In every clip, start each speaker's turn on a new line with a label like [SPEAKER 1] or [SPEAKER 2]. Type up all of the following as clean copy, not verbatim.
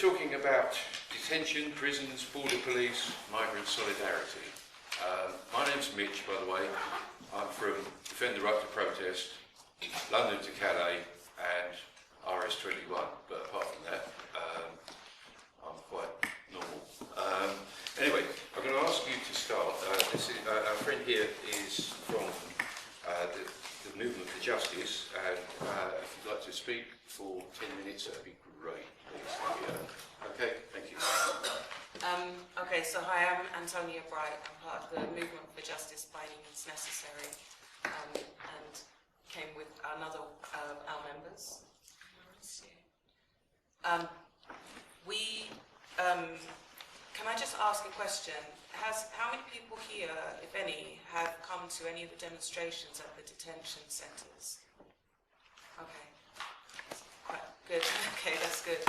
[SPEAKER 1] talking about detention, prisons, border police, migrant solidarity. My name's Mitch, by the way. I'm from Defend the Right to Protest, London to Calais, and RS21. But apart from that, I'm quite normal. Anyway, I'm going to ask you to start. Our friend here is from the Movement for Justice, and if you'd like to speak for 10 minutes, that'd be great. Okay, thank you.
[SPEAKER 2] Okay, so hi, I'm Antonia Bright. I'm part of the Movement for Justice by Any Means Necessary, and came with another our members. Can I just ask a question? How many people here, if any, have come to any of the demonstrations at the detention centres? Okay, quite good. Okay, that's good.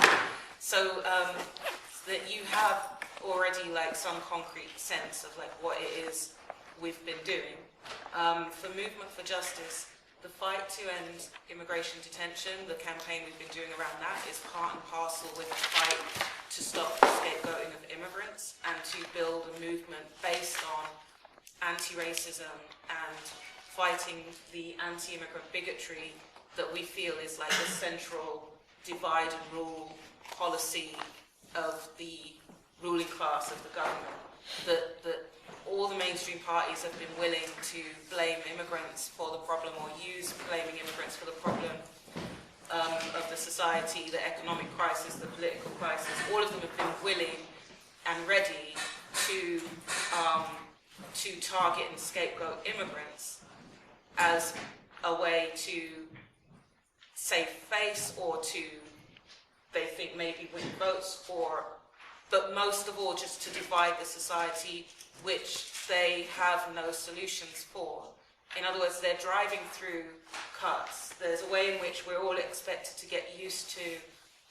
[SPEAKER 2] So that you have already like some concrete sense of like what it is we've been doing. For Movement for Justice, the fight to end immigration detention, the campaign we've been doing around that is part and parcel with the fight to stop the scapegoating of immigrants and to build a movement based on anti-racism and fighting the anti-immigrant bigotry that we feel is like the central divide and rule policy of the ruling class of the government. That all the mainstream parties have been willing to blame immigrants for the problem, or use blaming immigrants for the problem of the society, the economic crisis, the political crisis. All of them have been willing and ready to target and scapegoat immigrants as a way to save face, or to, they think, maybe win votes, but most of all just to divide the society, which they have no solutions for. In other words, they're driving through cuts. There's a way in which we're all expected to get used to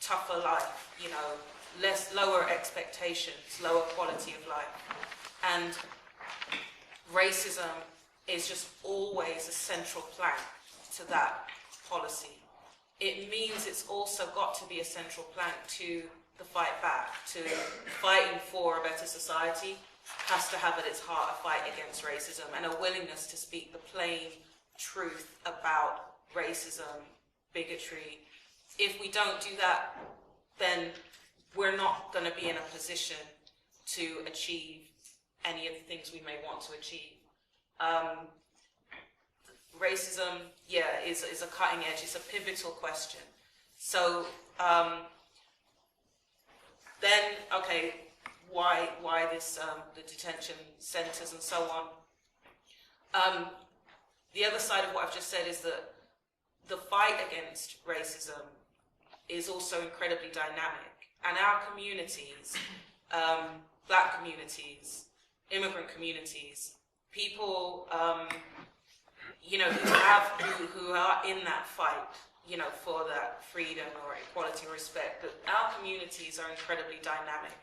[SPEAKER 2] tougher life, you know, lower expectations, lower quality of life. And racism is just always a central plank to that policy. It means it's also got to be a central plank to the fight back, to fighting for a better society. Has to have at its heart a fight against racism and a willingness to speak the plain truth about racism, bigotry. If we don't do that, then we're not going to be in a position to achieve any of the things we may want to achieve. Racism, yeah, is a cutting edge. It's a pivotal question. So then, okay, why this the detention centres and so on? The other side of what I've just said is that the fight against racism is also incredibly dynamic, and our communities, black communities, immigrant communities, people, you know, who are in that fight, you know, for that freedom or equality or respect, that our communities are incredibly dynamic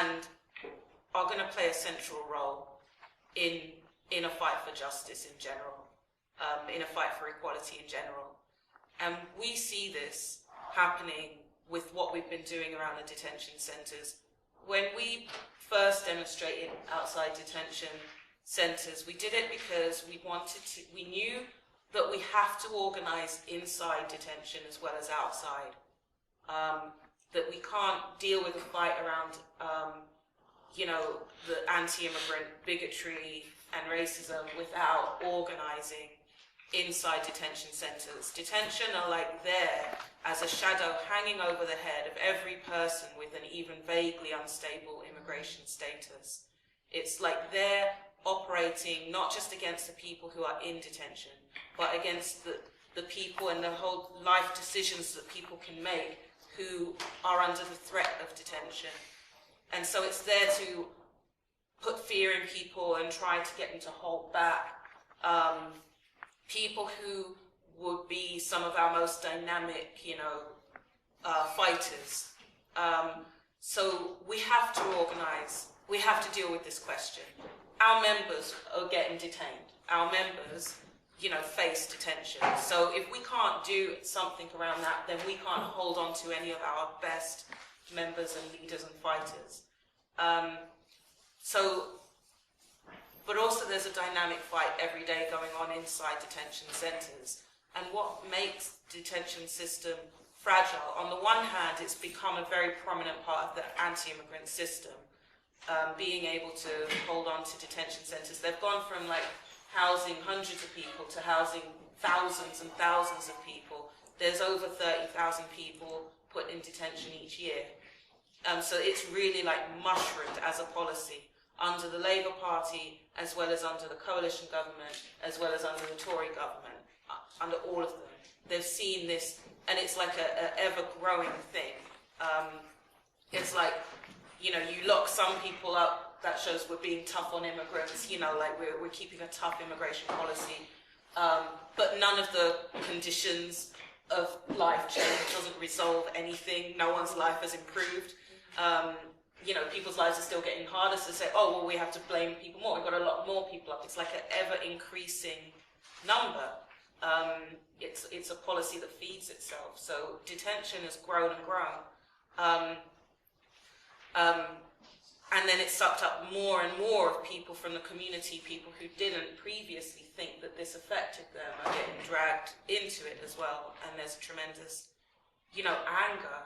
[SPEAKER 2] and are going to play a central role in a fight for justice in general, in a fight for equality in general. And we see this happening with what we've been doing around the detention centres. When we first demonstrated outside detention centres, we did it because we knew that we have to organise inside detention as well as outside. That we can't deal with a fight around, you know, the anti-immigrant bigotry and racism without organising inside detention centres. Detention are like there as a shadow hanging over the head of every person with an even vaguely unstable immigration status. It's like they're operating not just against the people who are in detention, but against the people and the whole life decisions that people can make who are under the threat of detention. And so it's there to put fear in people and try to get them to hold back. People who would be some of our most dynamic, you know, fighters. So we have to organise, we have to deal with this question. Our members are getting detained. Our members, you know, face detention. So if we can't do something around that, then we can't hold on to any of our best members and leaders and fighters. But also there's a dynamic fight every day going on inside detention centres. And what makes detention system fragile, on the one hand, it's become a very prominent part of the anti-immigrant system, being able to hold on to detention centres. They've gone from like housing hundreds of people to housing thousands and thousands of people. There's over 30,000 people put in detention each year. So it's really like mushroomed as a policy under the Labour Party, as well as under the coalition government, as well as under the Tory government, under all of them. They've seen this, and it's like a ever-growing thing. It's like, you know, you lock some people up, that shows we're being tough on immigrants, you know, like we're keeping a tough immigration policy. But none of the conditions of life change doesn't resolve anything. No one's life has improved. You know, people's lives are still getting harder, so say, oh, well, we have to blame people more. We've got a lot more people up. It's like an ever-increasing number. It's a policy that feeds itself. So detention has grown and grown. And then it sucked up more and more of people from the community, people who didn't previously think that this affected them are getting dragged into it as well. And there's tremendous, you know, anger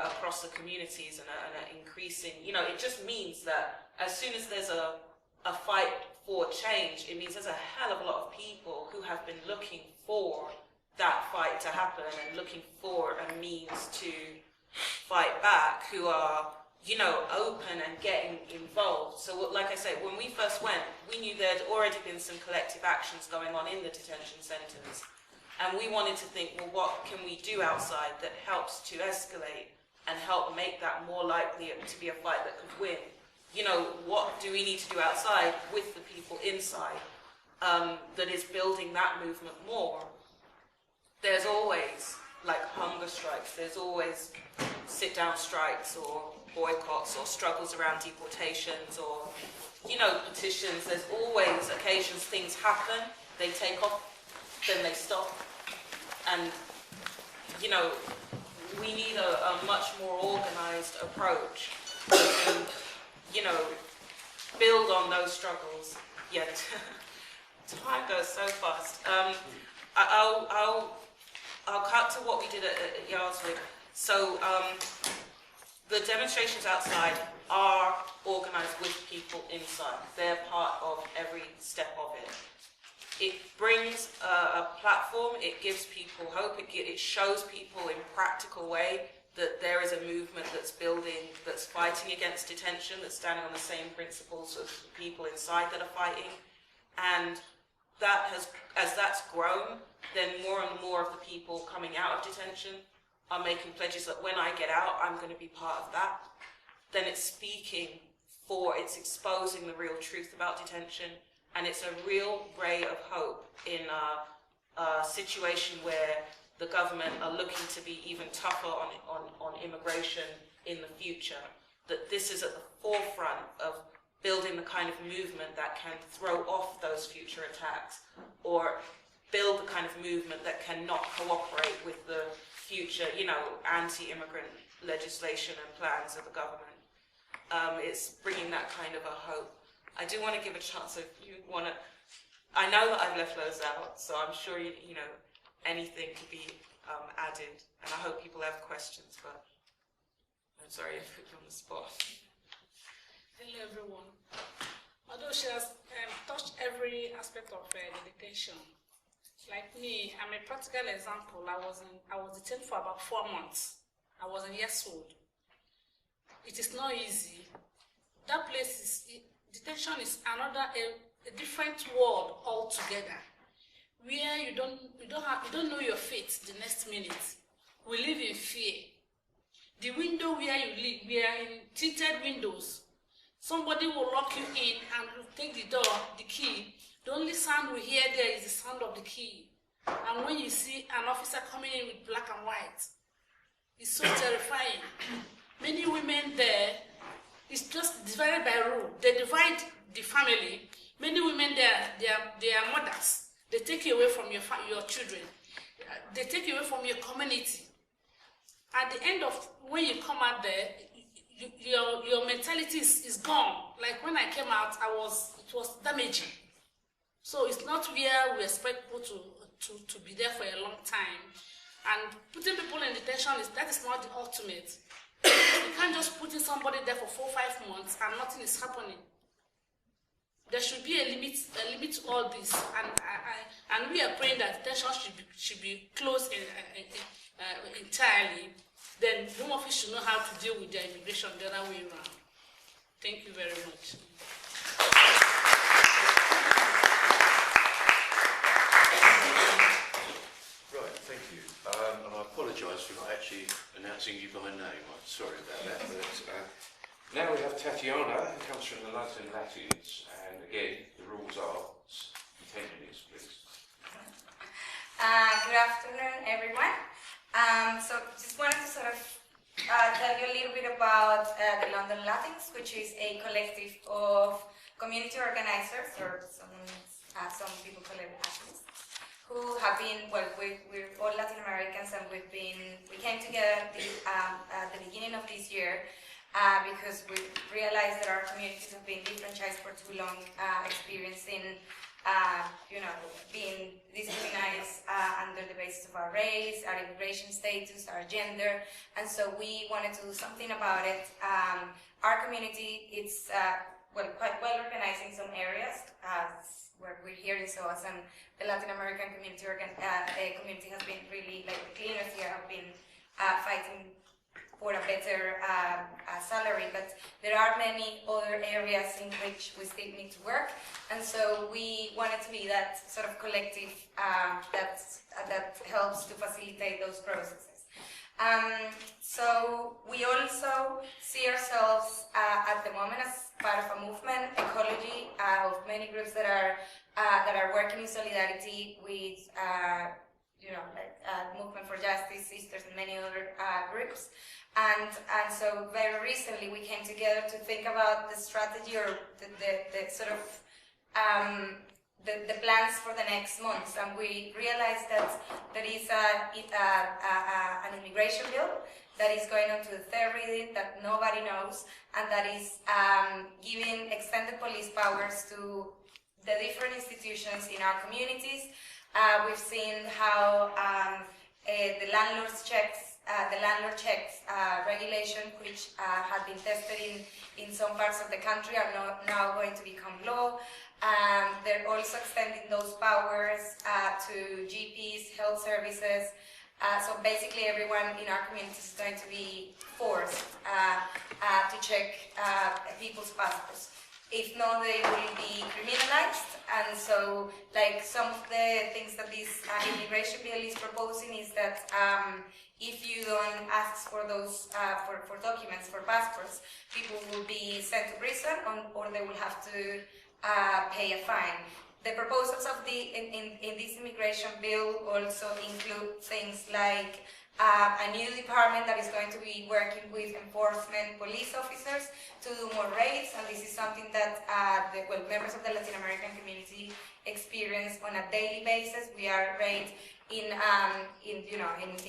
[SPEAKER 2] across the communities and an increasing, you know, it just means that as soon as there's a fight for change, it means there's a hell of a lot of people who have been looking for that fight to happen and looking for a means to fight back, who are, you know, open and getting involved. So like I say, when we first went, we knew there'd already been some collective actions going on in the detention centres. And we wanted to think, well, what can we do outside that helps to escalate and help make that more likely to be a fight that could win? You know, what do we need to do outside with the people inside that is building that movement more? There's always, like, hunger strikes. There's always sit-down strikes or boycotts or struggles around deportations or, you know, petitions. There's always occasions things happen, they take off, then they stop. And, you know, we need a much more organised approach to, you know, build on those struggles. Yet, time goes so fast. I'll cut to what we did at Yardswick. So, the demonstrations outside are organised with people inside. They're part of every step of it. It brings a platform, it gives people hope, it shows people in a practical way that there is a movement that's building, that's fighting against detention, that's standing on the same principles as the people inside that are fighting. And that has, as that's grown, then more and more of the people coming out of detention are making pledges that when I get out, I'm going to be part of that. Then it's speaking for, it's exposing the real truth about detention. And it's a real ray of hope in a situation where the government are looking to be even tougher on immigration in the future. That this is at the forefront of building the kind of movement that can throw off those future attacks, or build the kind of movement that cannot cooperate with the future, you know, anti-immigrant legislation and plans of the government. It's bringing that kind of a hope. I do want to give a chance if you want to. I know that I've left loads out, so I'm sure you know anything could be added, and I hope people have questions. But I'm sorry I put you on the spot.
[SPEAKER 3] Hello everyone. Although she has touched every aspect of the detention, like me, I'm a practical example. I was detained for about 4 months. I was in Yeswood. It is not easy. That place is. Detention is a different world altogether, where you don't know your fate the next minute. We live in fear. The window where you live, we are in tinted windows. Somebody will lock you in and will take the door, the key. The only sound we hear there is the sound of the key. And when you see an officer coming in with black and white, it's so terrifying. Many women there. It's just divided by rule. They divide the family. Many women, they are mothers. They take you away from your children. They take you away from your community. at the end of when you come out there, your mentality is gone. Like when I came out, it was damaging. So it's not where we expect people to be there for a long time. And putting people in detention is not the ultimate. You can't just put in somebody there for 4 or 5 months and nothing is happening. There should be a limit to all this, and we are praying that detention should be closed entirely. Then Home Office should know how to deal with their immigration the other way around. Thank you very much.
[SPEAKER 1] Right, thank you. And I apologise for not actually announcing you by name. I'm sorry about that. But now we have Tatiana, who comes from the London Latinx, and again, the rules are 10 minutes, please.
[SPEAKER 4] Good afternoon, everyone. So just wanted to sort of tell you a little bit about the London Latinx, which is a collective of community organizers, or some people call it activists, who have been, well, we're all Latin Americans, and we came together at the beginning of this year because we realized that our communities have been disfranchised for too long, experiencing being discriminated under the basis of our race, our immigration status, our gender, and so we wanted to do something about it. Our community is quite well organized in some areas, where we're here in SOAS, and the Latin American community community has been really, like the cleaners here have been fighting for a better salary, but there are many other areas in which we still need to work, and so we wanted to be that sort of collective that helps to facilitate those processes. So we also see ourselves at the moment as part of a movement, ecology, of many groups that are working in solidarity with Movement for Justice, Sisters, and many other groups. And so very recently we came together to think about the strategy, or the sort of the plans for the next months, and we realized that there is an immigration bill that is going on to the third reading that nobody knows, and that is giving extended police powers to the different institutions in our communities. We've seen how the landlord checks regulation, which had been tested in some parts of the country, are now going to become law. They're also extending those powers to GPs, health services. So basically everyone in our community is going to be forced to check people's passports. If not, they will be criminalized. And so, like, some of the things that this immigration bill is proposing is that if you don't ask for those, for documents, for passports, people will be sent to prison, or they will have to pay a fine. The proposals of in this immigration bill also include things like a new department that is going to be working with enforcement police officers to do more raids, and this is something that members of the Latin American community experience on a daily basis. We are raided in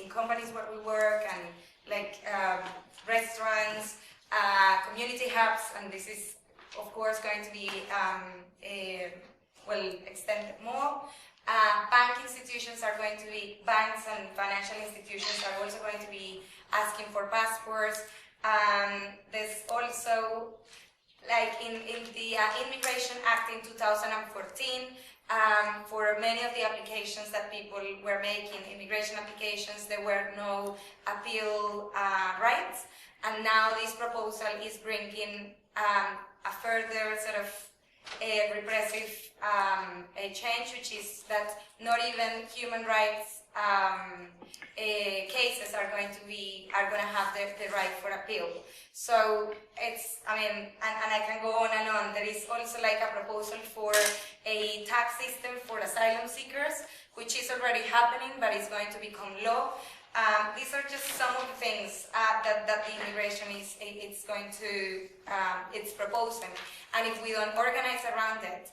[SPEAKER 4] companies where we work, and like restaurants, community hubs, and this is of course going to be extended more. Bank institutions are going to be, banks and financial institutions are also going to be asking for passports. There's also, like in the Immigration Act in 2014, for many of the applications that people were making, immigration applications, there were no appeal rights. And now this proposal is bringing a further sort of repressive change, which is that not even human rights cases are going to have the right for appeal. So it's, and I can go on and on. There is also like a proposal for a tax system for asylum seekers, which is already happening, but it's going to become law. These are just some of the things that the immigration it's proposing, and if we don't organize around it,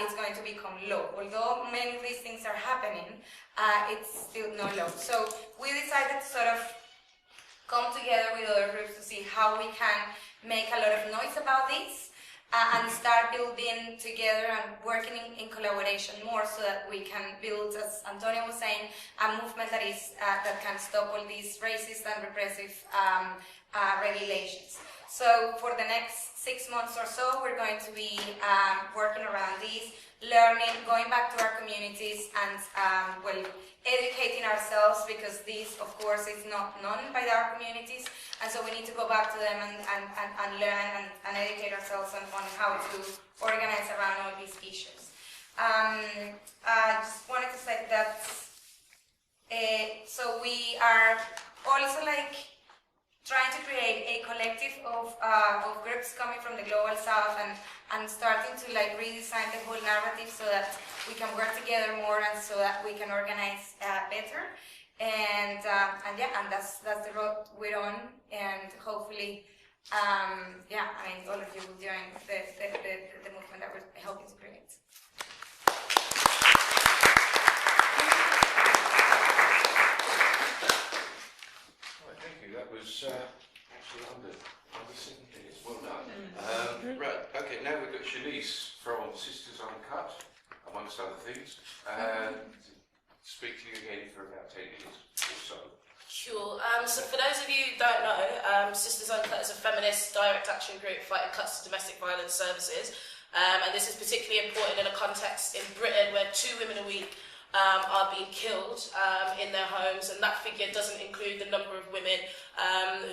[SPEAKER 4] it's going to become law. Although many of these things are happening, it's still not law. So we decided to sort of come together with other groups to see how we can make a lot of noise about this and start building together and working in collaboration more so that we can build, as Antonio was saying, a movement that is that can stop all these racist and repressive regulations. So for the next 6 months or so, we're going to be working around this, learning, going back to our communities and well, educating ourselves, because this, of course, is not known by our communities, and so we need to go back to them and learn and educate ourselves on how to organize around all these issues. I just wanted to say that, so we are also trying to create a collective of groups coming from the global south and starting to redesign the whole narrative so that we can work together more and so that we can organize better. And that's the road we're on, and hopefully, all of you will join the movement that we're hoping to create.
[SPEAKER 1] Thank you. That was actually under 7 minutes. Well done. Right. Okay. Now we've got Shanice from Sisters Uncut, amongst other things, and speak to you again for about 10 minutes or so.
[SPEAKER 2] Sure. So for those of you who don't know, Sisters Uncut is a feminist direct action group fighting cuts to domestic violence services. And this is particularly important in a context in Britain where 2 women a week are being killed in their homes, and that figure doesn't include the number of women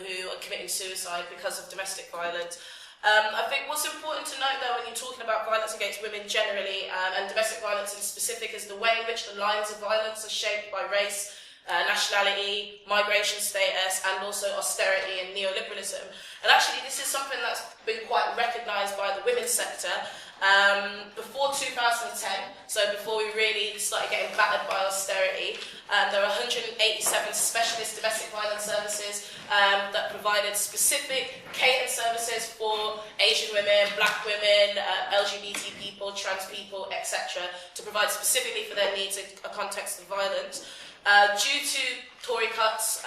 [SPEAKER 2] who are committing suicide because of domestic violence. I think what's important to note though when you're talking about violence against women generally and domestic violence in specific is the way in which the lines of violence are shaped by race, nationality, migration status, and also austerity and neoliberalism. And actually this is something that's been quite recognised by the women's sector. Before 2010, so before we really started getting battered by austerity, there were 187 specialist domestic violence services that provided specific catered services for Asian women, black women, LGBT people, trans people, etc., to provide specifically for their needs in a context of violence. Due to Tory cuts,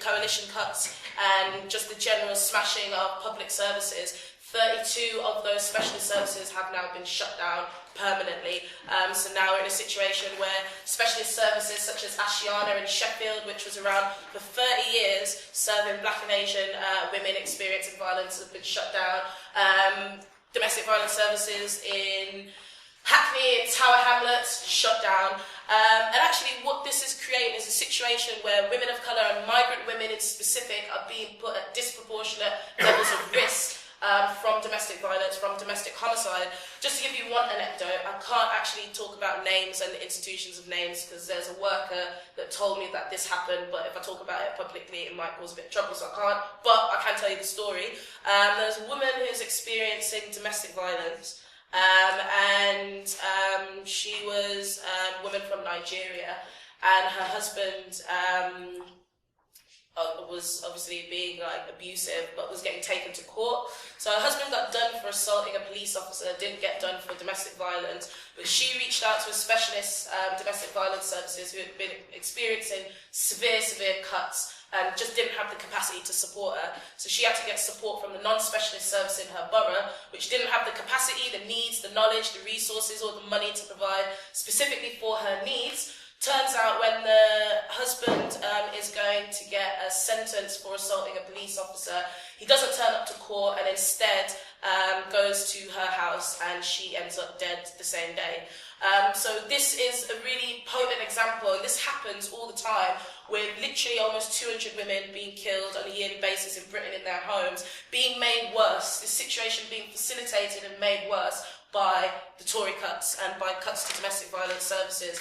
[SPEAKER 2] coalition cuts, and just the general smashing of public services, 32 of those specialist services have now been shut down permanently. So now we're in a situation where specialist services such as Ashiana in Sheffield, which was around for 30 years serving black and Asian women experiencing violence, have been shut down. Domestic violence services in Hackney and Tower Hamlets shut down. And actually what this is creating is a situation where women of colour and migrant women in specific are being put at disproportionate levels of risk from domestic violence, from domestic homicide. Just to give you one anecdote, I can't actually talk about names and institutions of names because there's a worker that told me that this happened, but if I talk about it publicly it might cause a bit of trouble, so I can't, but I can tell you the story. There's a woman who's experiencing domestic violence, and she was a woman from Nigeria, and her husband was obviously being abusive, but was getting taken to court. So her husband got done for assaulting a police officer, didn't get done for domestic violence, but she reached out to a specialist domestic violence services who had been experiencing severe cuts and just didn't have the capacity to support her. So she had to get support from the non-specialist service in her borough, which didn't have the capacity, the needs, the knowledge, the resources, or the money to provide specifically for her needs. Turns out when the husband is going to get a sentence for assaulting a police officer, he doesn't turn up to court and instead goes to her house, and she ends up dead the same day. So this is a really potent example, and this happens all the time, with literally almost 200 women being killed on a yearly basis in Britain in their homes, being made worse, this situation being facilitated and made worse by the Tory cuts and by cuts to domestic violence services.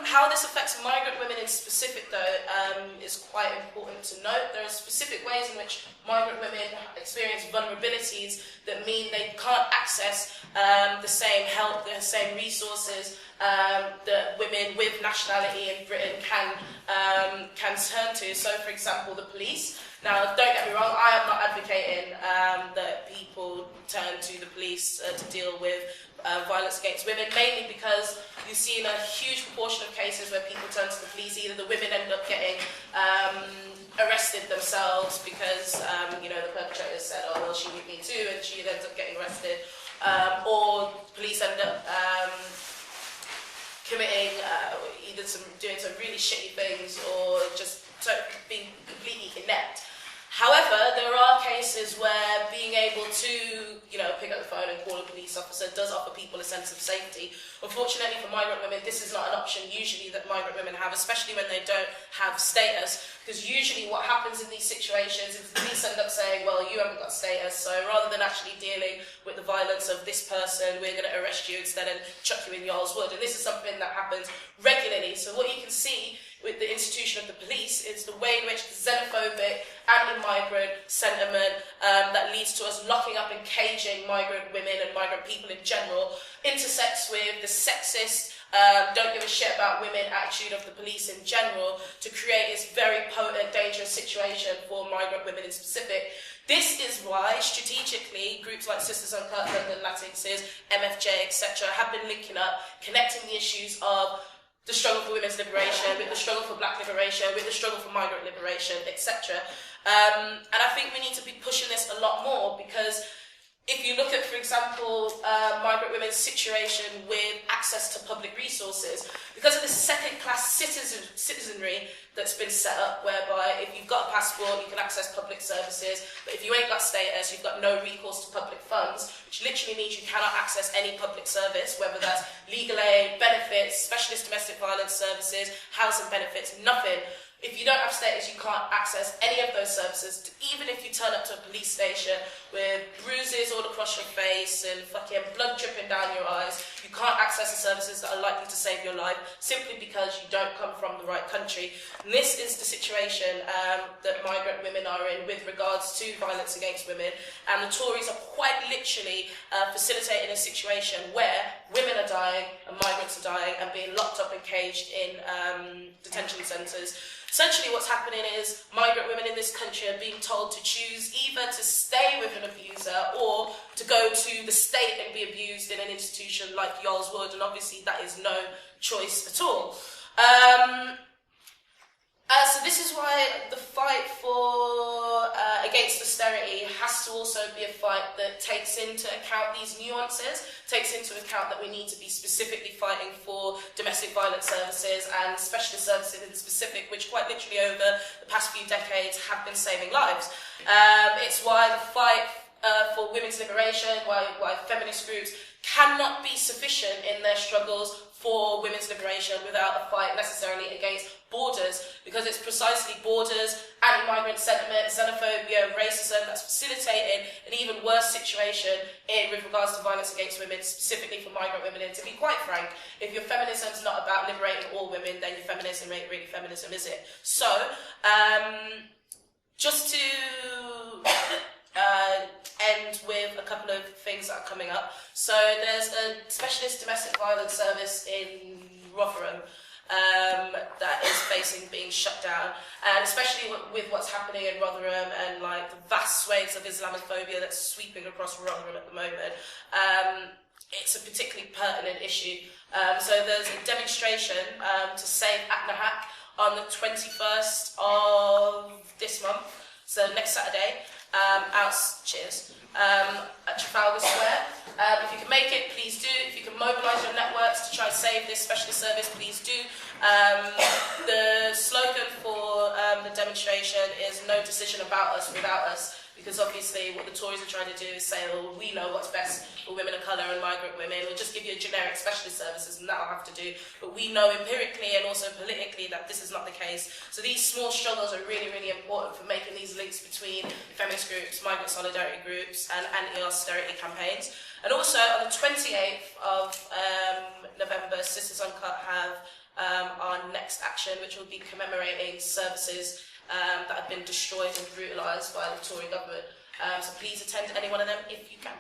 [SPEAKER 2] How this affects migrant women in specific, though, is quite important to note. There are specific ways in which migrant women experience vulnerabilities that mean they can't access the same help, the same resources that women with nationality in Britain can turn to. So, for example, the police. Now, don't get me wrong, I am not advocating that people turn to the police to deal with violence against women, mainly because you've seen a huge proportion of cases where people turn to the police, either the women end up getting arrested themselves because, you know, the perpetrator said, oh, well, she beat me too, and she ends up getting arrested. Or police end up committing either doing some really shitty things or just being completely inept. However, there are cases where being able to, you know, pick up the phone and call a police officer does offer people a sense of safety. Unfortunately for migrant women, this is not an option usually that migrant women have, especially when they don't have status, because usually what happens in these situations is the police end up saying, well, you haven't got status, so rather than actually dealing with the violence of this person, we're going to arrest you instead and chuck you in Yarl's Wood. And this is something that happens regularly. So what you can see with the institution of the police is the way in which the xenophobic, anti-migrant sentiment that leads to us locking up and caging migrant women and migrant people in general intersects with the sexist, don't give a shit about women attitude of the police in general to create this very potent, dangerous situation for migrant women in specific. This is why, strategically, groups like Sisters Uncut, London Latinx's, MFJ, etc. have been linking up, connecting the issues of the struggle for women's liberation, with the struggle for black liberation, with the struggle for migrant liberation, etc. And I think we need to be pushing this a lot more, because if you look at, for example, migrant women's situation with access to public resources, because of the second-class citizenry that's been set up, whereby if you've got a passport, you can access public services, but if you ain't got status, you've got no recourse to public funds, which literally means you cannot access any public service, whether that's legal aid, benefits, specialist domestic violence services, housing benefits, nothing. If you don't have status, you can't access any of those services. Even if you turn up to a police station with bruises all across your face and fucking blood dripping down your eyes, you can't access the services that are likely to save your life simply because you don't come from the right country. And this is the situation that migrant women are in with regards to violence against women. And the Tories are quite literally facilitating a situation where women are dying and migrants are dying and being locked up and caged in detention centres. Essentially what's happening is migrant women in this country are being told to choose either to stay with an abuser or to go to the state and be abused in an institution like Yarl's Wood, and obviously that is no choice at all. So this is why the fight for against austerity has to also be a fight that takes into account these nuances, takes into account that we need to be specifically fighting for domestic violence services and specialist services in specific, which quite literally over the past few decades have been saving lives. It's why the fight for women's liberation, why feminist groups cannot be sufficient in their struggles for women's liberation without a fight necessarily against borders, because it's precisely borders, anti-migrant sentiment, xenophobia, racism that's facilitating an even worse situation with regards to violence against women, specifically for migrant women. And to be quite frank, if your feminism is not about liberating all women, then your feminism ain't really feminism, is it? So, just to end with a couple of things that are coming up. So there's a specialist domestic violence service in Rotherham that is facing being shut down, and especially with what's happening in Rotherham and like the vast swathes of Islamophobia that's sweeping across Rotherham at the moment, it's a particularly pertinent issue. So there's a demonstration to save Aknahak on the 21st of this month, so next Saturday. At Trafalgar Square. If you can make it, please do. If you can mobilise your networks to try and save this specialist service, please do. The slogan for the demonstration is "No decision about us without us," because obviously what the Tories are trying to do is say, well, we know what's best for women of colour and migrant women. We'll just give you a generic specialist services and that'll have to do. But we know empirically and also politically that this is not the case. So these small struggles are really, really important for making these links between feminist groups, migrant solidarity groups and anti-austerity campaigns. And also on the 28th of November, Sisters Uncut have our next action, which will be commemorating services that have been destroyed and brutalised by the Tory government. So please attend any one of them if you can.